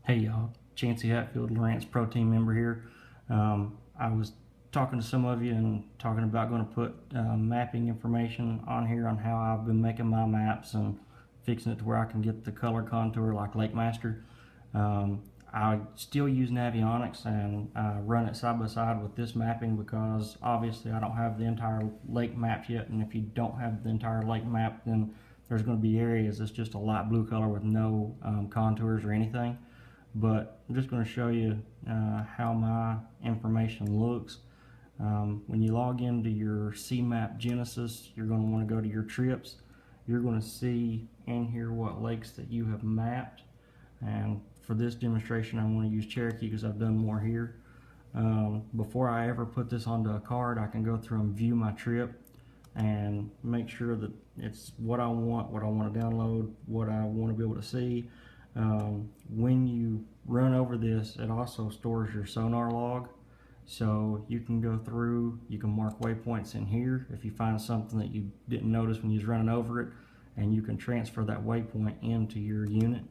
Hey y'all, Chancey Hatfield, Lawrence Pro Team member here. I was talking to some of you and talking about going to put mapping information on here on how I've been making my maps and fixing it to where I can get the color contour like Lake Master. I still use Navionics and run it side by side with this mapping because obviously I don't have the entire lake mapped yet, and if you don't have the entire lake mapped, then there's going to be areas that's just a light blue color with no contours or anything. But I'm just going to show you how my information looks. When you log into your CMap Genesis, you're going to want to go to your trips. You're going to see in here what lakes that you have mapped, and for this demonstration I'm going to use Cherokee because I've done more here. Before I ever put this onto a card, I can go through and view my trip and make sure that it's what I want to download, what I want to be able to see. When you run over this, it also stores your sonar log, so you can go through, you can mark waypoints in here if you find something that you didn't notice when you was running over it, and you can transfer that waypoint into your unit.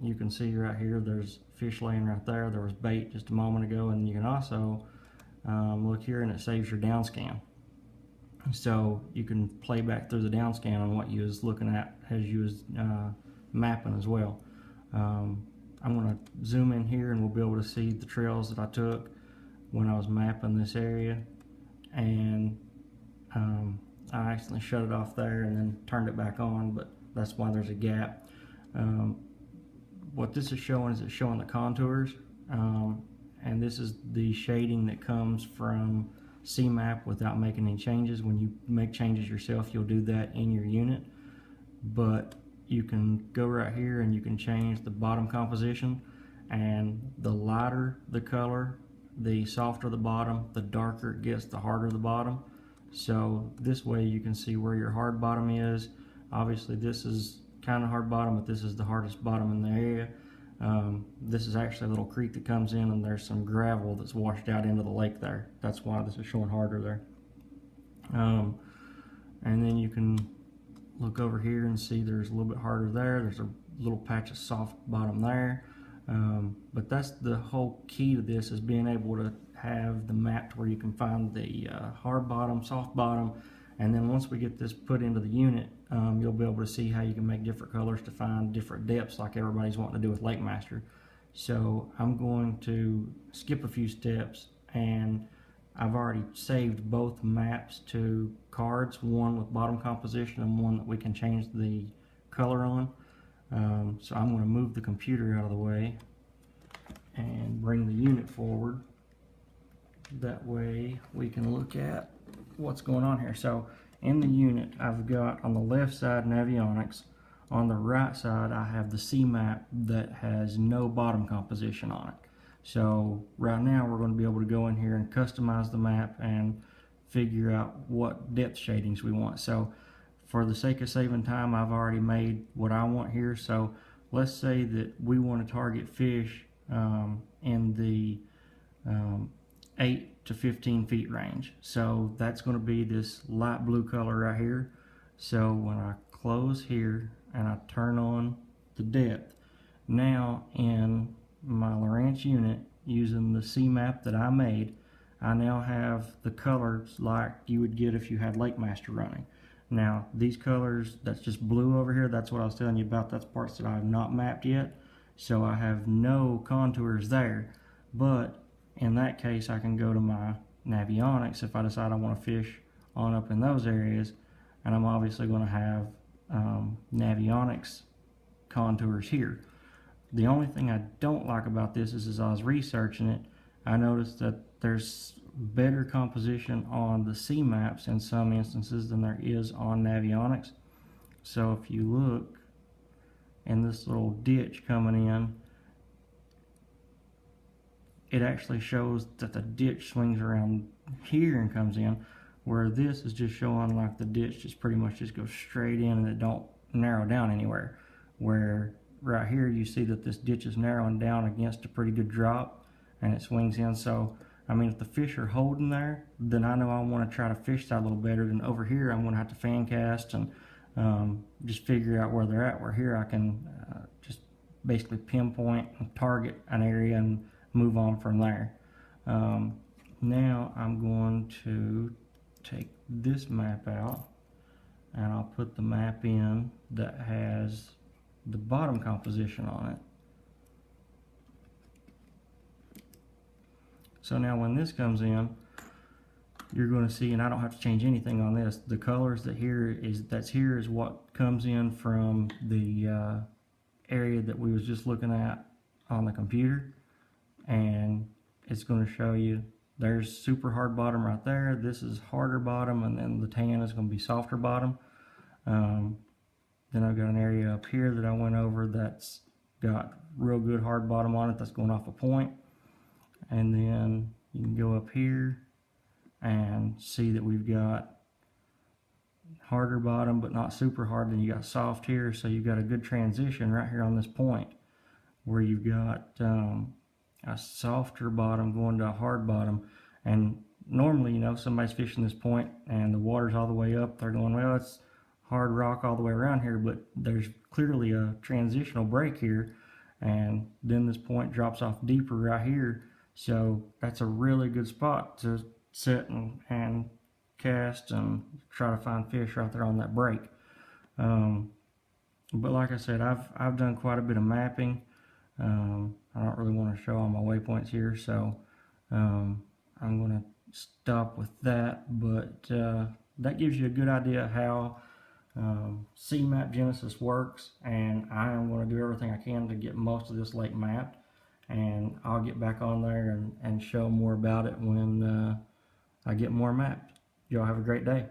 You can see right here there's fish laying right there, there was bait just a moment ago, and you can also look here and it saves your down scan. So you can play back through the down scan on what you was looking at as you was mapping as well. I'm going to zoom in here and we'll be able to see the trails that I took when I was mapping this area, and I accidentally shut it off there and then turned it back on, but that's why there's a gap. What this is showing it's showing the contours, and this is the shading that comes from CMap without making any changes. When you make changes yourself, you'll do that in your unit, but you can go right here and you can change the bottom composition, and the lighter the color, the softer the bottom, the darker it gets, the harder the bottom. So this way you can see where your hard bottom is. Obviously this is kind of hard bottom, but this is the hardest bottom in the area. This is actually a little creek that comes in, and there's some gravel that's washed out into the lake there. That's why this is showing harder there. And then you can look over here and see there's a little bit harder there. There's a little patch of soft bottom there. But that's the whole key to this, is being able to have the map to where you can find the hard bottom, soft bottom, and then once we get this put into the unit, you'll be able to see how you can make different colors to find different depths like everybody's wanting to do with Lake Master. So I'm going to skip a few steps, and I've already saved both maps to cards, one with bottom composition and one that we can change the color on. So I'm going to move the computer out of the way and bring the unit forward. That way we can look at what's going on here. So in the unit I've got on the left side Navionics, on the right side I have the CMap that has no bottom composition on it. So right now we're going to be able to go in here and customize the map and figure out what depth shadings we want. So for the sake of saving time, I've already made what I want here. So let's say that we want to target fish in the 8 to 15 feet range. So that's going to be this light blue color right here. So when I close here and I turn on the depth, now in my Lowrance unit, using the CMap that I made, I now have the colors like you would get if you had Lake Master running. Now these colors, that's just blue over here, that's what I was telling you about, that's parts that I have not mapped yet, so I have no contours there. But in that case I can go to my Navionics if I decide I want to fish on up in those areas, and I'm obviously going to have Navionics contours here. The only thing I don't like about this is, as I was researching it, I noticed that there's better composition on the CMaps in some instances than there is on Navionics. So if you look in this little ditch coming in, it actually shows that the ditch swings around here and comes in, where this is just showing like the ditch just pretty much just goes straight in and it don't narrow down anywhere. Where right here you see that this ditch is narrowing down against a pretty good drop and it swings in. So I mean, if the fish are holding there, then I know I want to try to fish that a little better. Than over here I'm going to have to fan cast and just figure out where they're at, where here I can just basically pinpoint and target an area and move on from there. Now I'm going to take this map out, and I'll put the map in that has the bottom composition on it. So now when this comes in, you're going to see, and I don't have to change anything on this, the colors that's here is what comes in from the area that we was just looking at on the computer, and it's going to show you there's super hard bottom right there, this is harder bottom, and then the tan is going to be softer bottom. Then I've got an area up here that I went over that's got real good hard bottom on it, that's going off a point. And then you can go up here and see that we've got harder bottom but not super hard, then you got soft here, so you've got a good transition right here on this point where you've got a softer bottom going to a hard bottom. And normally, you know, somebody's fishing this point and the water's all the way up, they're going, well, it's hard rock all the way around here, but there's clearly a transitional break here, and then this point drops off deeper right here. So that's a really good spot to sit and cast and try to find fish right there on that break. But like I said, I've done quite a bit of mapping. I don't really want to show all my waypoints here, so I'm going to stop with that. But that gives you a good idea how CMap Genesis works, and I am going to do everything I can to get most of this lake mapped, and I'll get back on there and show more about it when I get more mapped. Y'all have a great day.